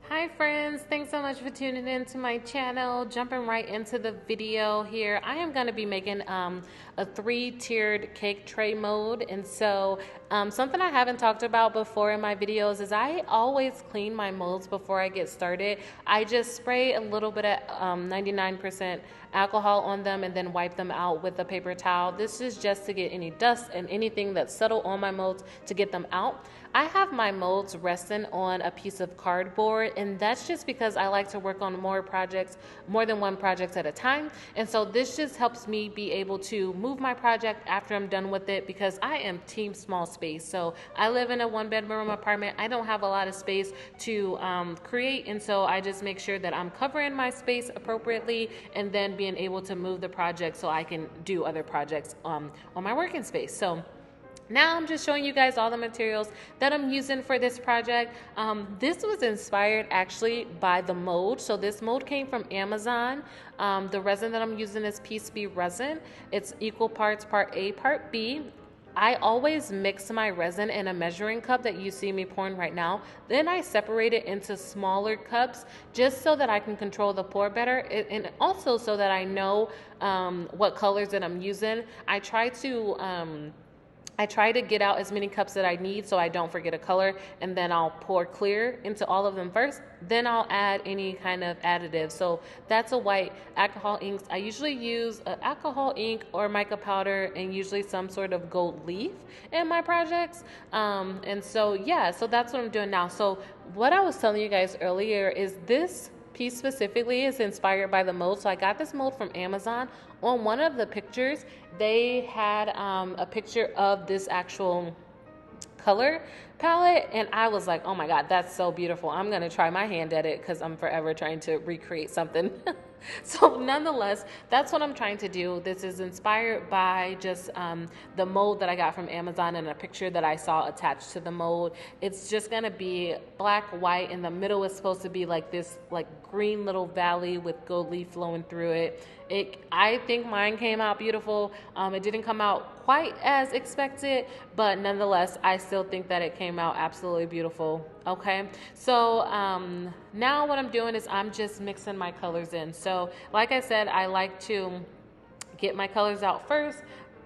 Hi friends, thanks so much for tuning in to my channel. Jumping right into the video here, I am going to be making a three-tiered cake tray mold. And so something I haven't talked about before in my videos is I always clean my molds before I get started. I just spray a little bit of 99% alcohol on them and then wipe them out with a paper towel. This is just to get any dust and anything that's settled on my molds to get them out. I have my molds resting on a piece of cardboard, and that's just because I like to work on more than one project at a time. And so this just helps me be able to move my project after I'm done with it, because I am team small space. So I live in a one-bedroom apartment. I don't have a lot of space to create, and so I just make sure that I'm covering my space appropriately and then being able to move the project so I can do other projects on my working space. So now I'm just showing you guys all the materials that I'm using for this project. This was inspired actually by the mold. So this mold came from Amazon. The resin that I'm using is Be Resin. It's equal parts, part A, part B. I always mix my resin in a measuring cup that you see me pouring right now. Then I separate it into smaller cups just so that I can control the pour better, and also so that I know what colors that I'm using. I try to get out as many cups that I need so I don't forget a color, and then I'll pour clear into all of them first. Then I'll add any kind of additive. So that's a white alcohol inks. I usually use an alcohol ink or mica powder and usually some sort of gold leaf in my projects. And so yeah, so that's what I'm doing now. So what I was telling you guys earlier is this piece specifically is inspired by the mold. So I got this mold from Amazon. On one of the pictures, they had a picture of this actual color palette, and I was like, oh my god, that's so beautiful. I'm gonna try my hand at it because I'm forever trying to recreate something. So nonetheless, that's what I'm trying to do. This is inspired by just the mold that I got from Amazon and a picture that I saw attached to the mold. It's just gonna be black, white, and the middle is supposed to be like this green little valley with gold leaf flowing through it. I think mine came out beautiful. It didn't come out quite as expected, but nonetheless, I still think that it came out absolutely beautiful. Okay, so now what I'm doing is I'm just mixing my colors in. So like I said, I like to get my colors out first,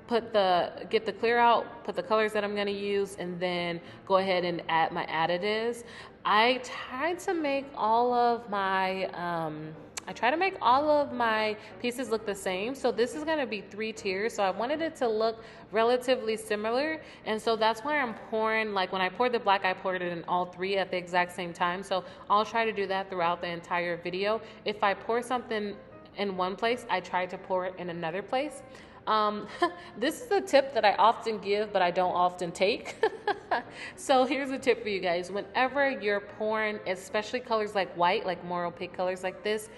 get the clear out, put the colors that I'm going to use, and then go ahead and add my additives. I try to make all of my pieces look the same. So this is going to be 3 tiers. So I wanted it to look relatively similar. And so that's why I'm pouring, like when I poured the black, I poured it in all 3 at the exact same time. So I'll try to do that throughout the entire video. If I pour something in one place, I try to pour it in another place. This is a tip that I often give, but I don't often take. So here's a tip for you guys. Whenever you're pouring, especially colors like white, like more opaque colors like this,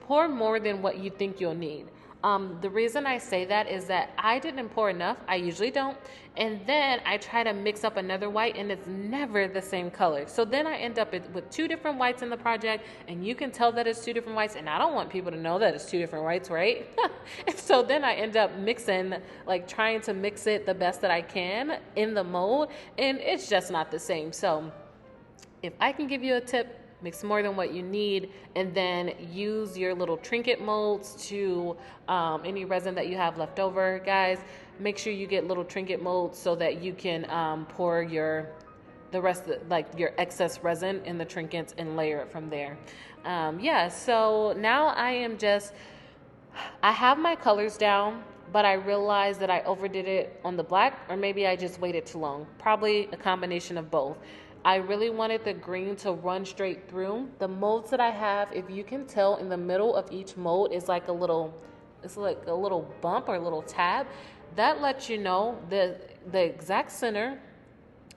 pour more than what you think you'll need. The reason I say that is that I didn't pour enough. I usually don't. And then I try to mix up another white, and it's never the same color. So then I end up with 2 different whites in the project, and you can tell that it's 2 different whites, and I don't want people to know that it's 2 different whites, right? And so then I end up mixing, trying to mix it the best that I can in the mold, and it's just not the same. So if I can give you a tip, mix more than what you need, and then use your little trinket molds to any resin that you have left over. Guys, make sure you get little trinket molds so that you can pour your excess resin in the trinkets and layer it from there. Yeah, so now I have my colors down, but I realized that I overdid it on the black, or maybe I just waited too long. Probably a combination of both. I really wanted the green to run straight through. The molds that I have, if you can tell, in the middle of each mold is like a little bump or a little tab. That lets you know the exact center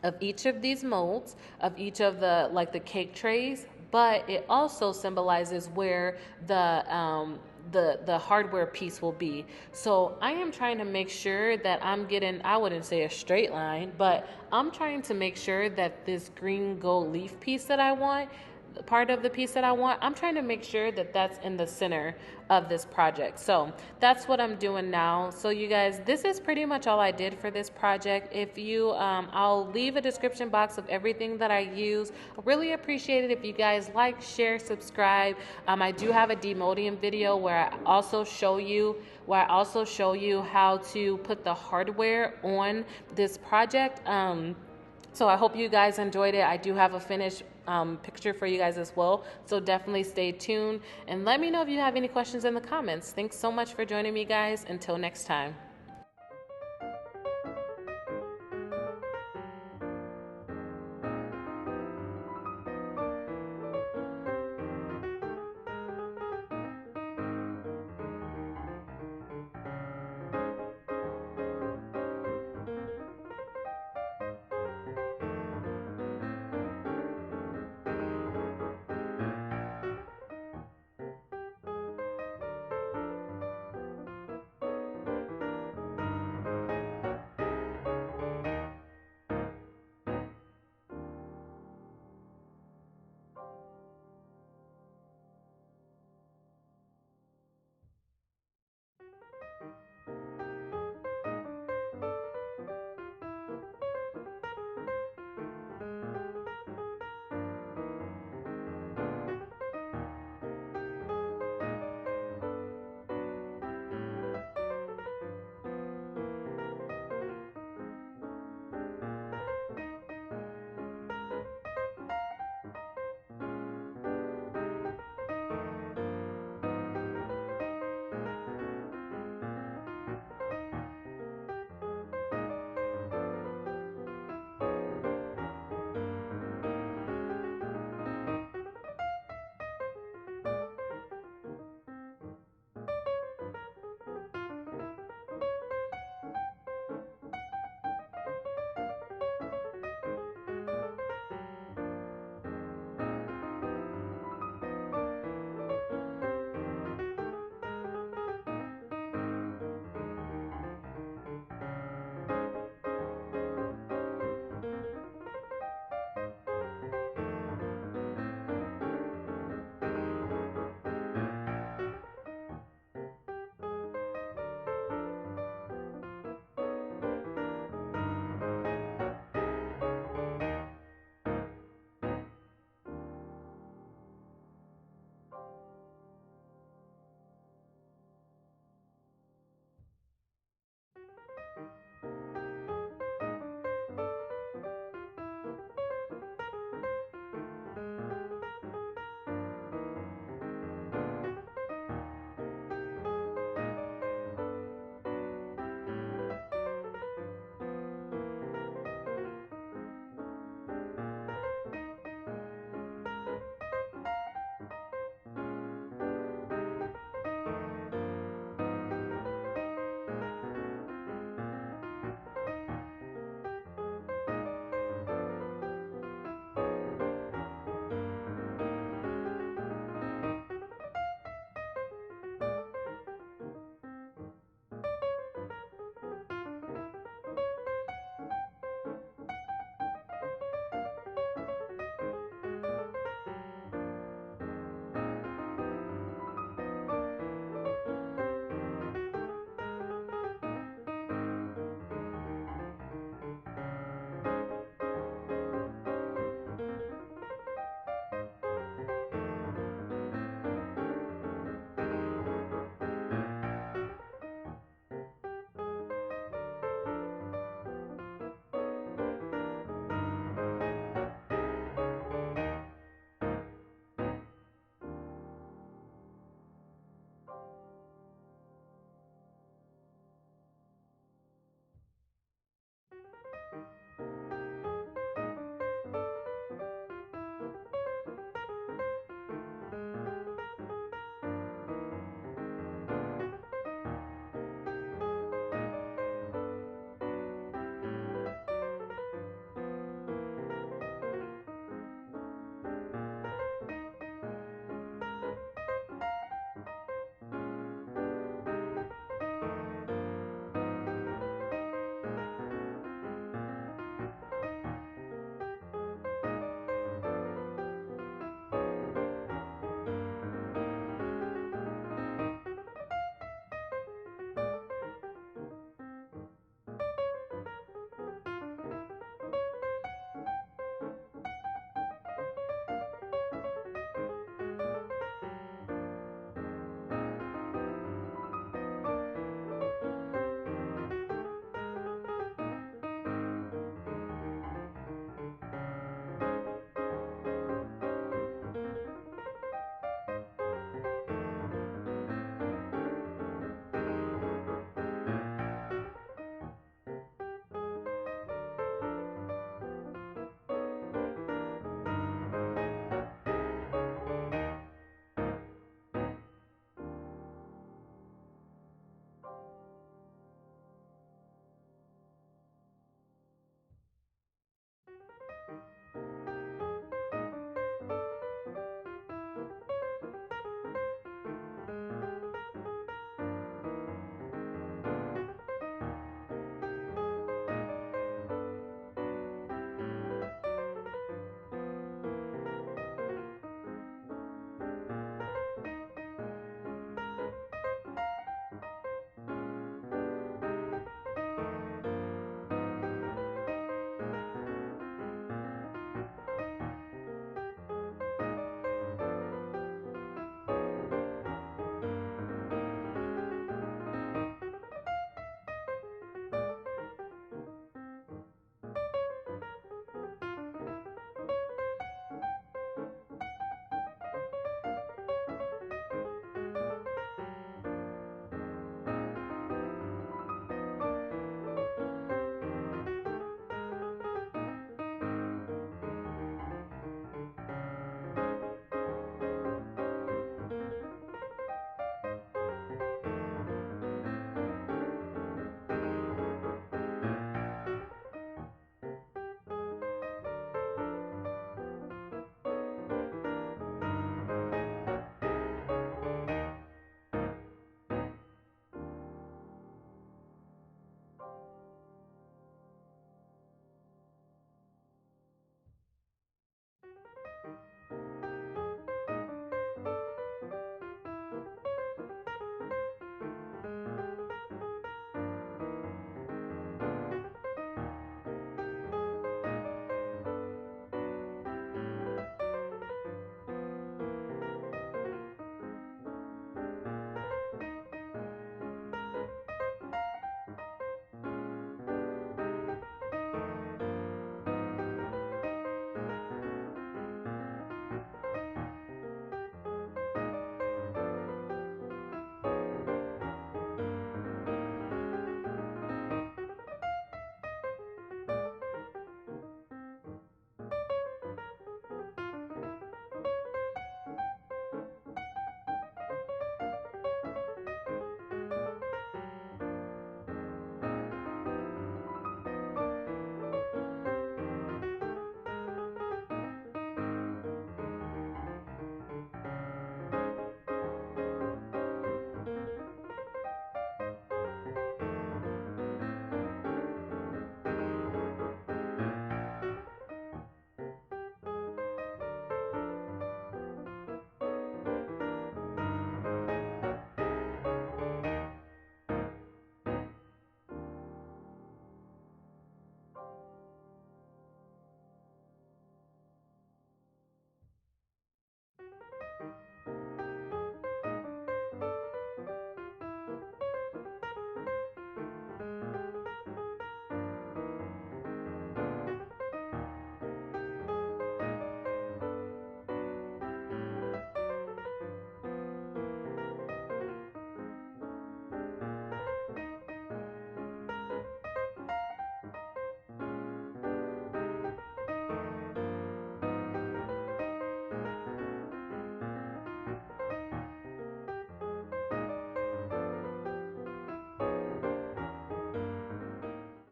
of each of these molds, of each of the cake trays, but it also symbolizes where the hardware piece will be. So I am trying to make sure that I'm getting, I wouldn't say a straight line, but I'm trying to make sure that this green gold leaf piece that I want, part of the piece that I want, I'm trying to make sure that that's in the center of this project. So that's what I'm doing now. So you guys, this is pretty much all I did for this project. If you, I'll leave a description box of everything that I use. I really appreciate it if you guys like, share, subscribe. I do have a demolding video where I also show you how to put the hardware on this project. So I hope you guys enjoyed it. I do have a finished picture for you guys as well. So definitely stay tuned and let me know if you have any questions in the comments. Thanks so much for joining me, guys. Until next time.